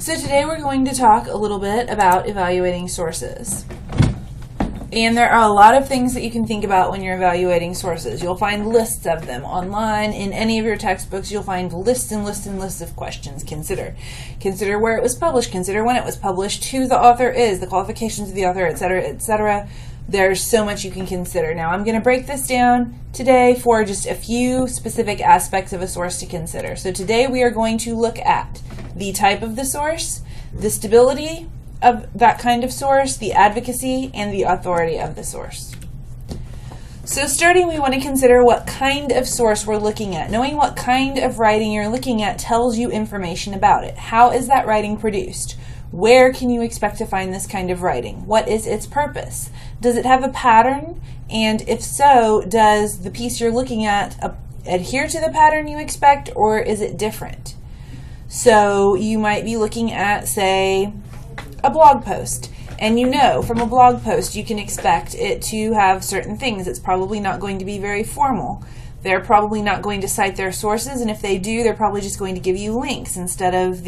So today we're going to talk a little bit about evaluating sources. And there are a lot of things that you can think about when you're evaluating sources. You'll find lists of them online. In any of your textbooks, you'll find lists and lists and lists of questions. Consider where it was published. Consider when it was published, who the author is, the qualifications of the author, etc., etc. There's so much you can consider. Now, I'm going to break this down today for just a few specific aspects of a source to consider. So today we are going to look at the type of the source, the stability of that kind of source, the advocacy, and the authority of the source. So starting, we want to consider what kind of source we're looking at. Knowing what kind of writing you're looking at tells you information about it. How is that writing produced? Where can you expect to find this kind of writing? What is its purpose? Does it have a pattern? And if so, does the piece you're looking at adhere to the pattern you expect, or is it different? So you might be looking at, say, a blog post, and you know from a blog post you can expect it to have certain things. It's probably not going to be very formal. They're probably not going to cite their sources, and if they do, they're probably just going to give you links instead of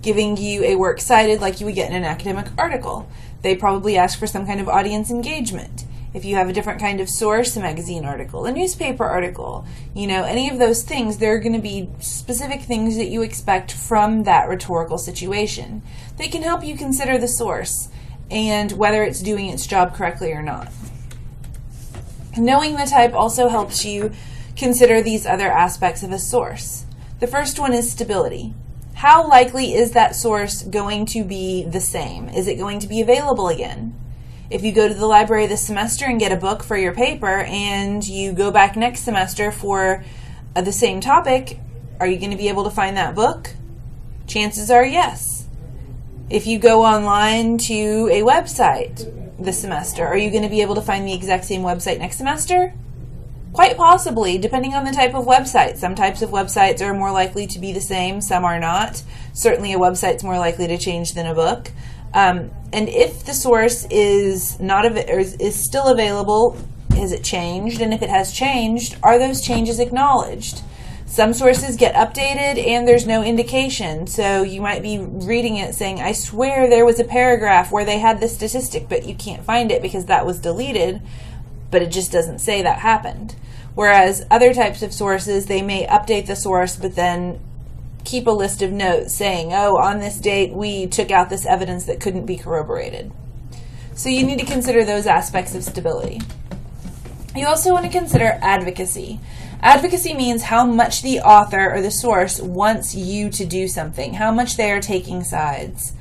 giving you a work cited like you would get in an academic article. They probably ask for some kind of audience engagement. If you have a different kind of source, a magazine article, a newspaper article, any of those things, there are going to be specific things that you expect from that rhetorical situation. They can help you consider the source and whether it's doing its job correctly or not. Knowing the type also helps you consider these other aspects of a source. The first one is stability. How likely is that source going to be the same? Is it going to be available again? If you go to the library this semester and get a book for your paper and you go back next semester for the same topic, are you going to be able to find that book? Chances are yes. If you go online to a website this semester, are you going to be able to find the exact same website next semester? Quite possibly, depending on the type of website. Some types of websites are more likely to be the same, some are not. Certainly a website's more likely to change than a book. And if the source is still available, has it changed? And if it has changed, are those changes acknowledged? Some sources get updated and there's no indication. So you might be reading it saying, I swear there was a paragraph where they had this statistic, but you can't find it because that was deleted, but it just doesn't say that happened. Whereas other types of sources, they may update the source, but then keep a list of notes saying, oh, on this date we took out this evidence that couldn't be corroborated. So you need to consider those aspects of stability. You also want to consider advocacy. Advocacy means how much the author or the source wants you to do something, how much they are taking sides.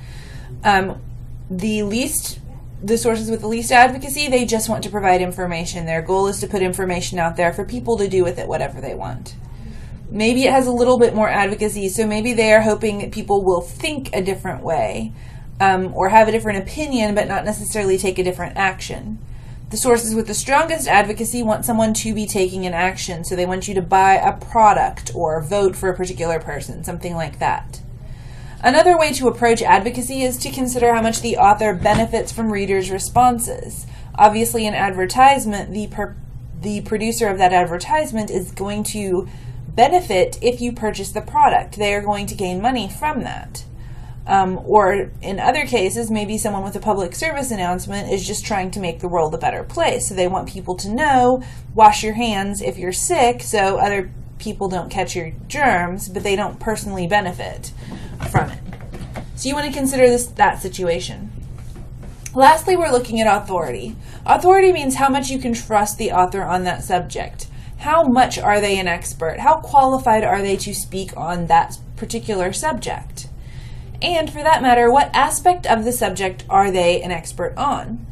The sources with the least advocacy, they just want to provide information. Their goal is to put information out there for people to do with it whatever they want. Maybe it has a little bit more advocacy, so maybe they are hoping that people will think a different way or have a different opinion but not necessarily take a different action. The sources with the strongest advocacy want someone to be taking an action, so they want you to buy a product or vote for a particular person, something like that. Another way to approach advocacy is to consider how much the author benefits from readers' responses. Obviously, an advertisement, the producer of that advertisement is going to benefit if you purchase the product. They are going to gain money from that. Or in other cases, maybe someone with a public service announcement is just trying to make the world a better place. So they want people to know, wash your hands if you're sick so other people don't catch your germs, but they don't personally benefit from it. So you want to consider that situation. Lastly, we're looking at authority. Authority means how much you can trust the author on that subject. How much are they an expert? How qualified are they to speak on that particular subject? And for that matter, what aspect of the subject are they an expert on?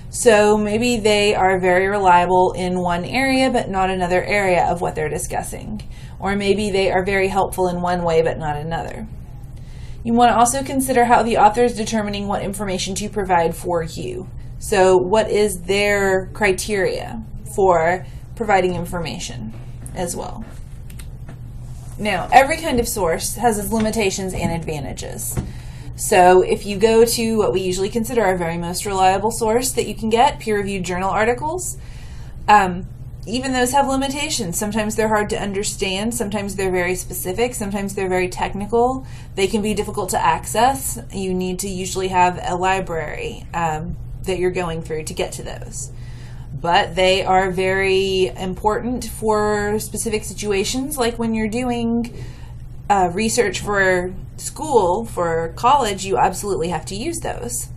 So maybe they are very reliable in one area but not another area of what they're discussing. Or maybe they are very helpful in one way but not another. You want to also consider how the author is determining what information to provide for you. So what is their criteria for providing information as well? Now, every kind of source has its limitations and advantages. So if you go to what we usually consider our very most reliable source that you can get, peer-reviewed journal articles, even those have limitations. Sometimes they're hard to understand. Sometimes they're very specific. Sometimes they're very technical. They can be difficult to access. You need to usually have a library that you're going through to get to those. But they are very important for specific situations, like when you're doing research for school, for college, you absolutely have to use those.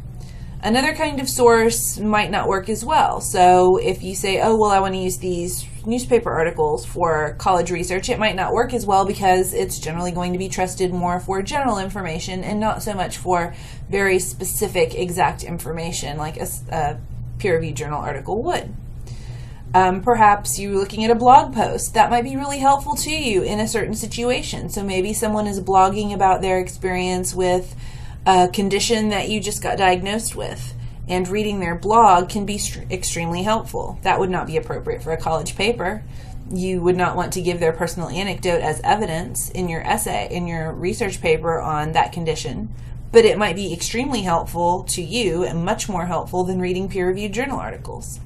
Another kind of source might not work as well. So if you say, oh, well, I want to use these newspaper articles for college research, it might not work as well because it's generally going to be trusted more for general information and not so much for very specific, exact information like a peer-reviewed journal article would. Perhaps you're looking at a blog post. That might be really helpful to you in a certain situation. So maybe someone is blogging about their experience with a condition that you just got diagnosed with, and reading their blog can be extremely helpful. That would not be appropriate for a college paper. You would not want to give their personal anecdote as evidence in your essay, in your research paper on that condition, but it might be extremely helpful to you and much more helpful than reading peer-reviewed journal articles.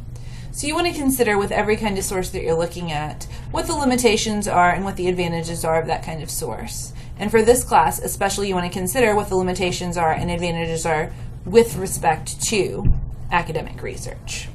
So you want to consider with every kind of source that you're looking at what the limitations are and what the advantages are of that kind of source. And for this class, especially, you want to consider what the limitations are and advantages are with respect to academic research.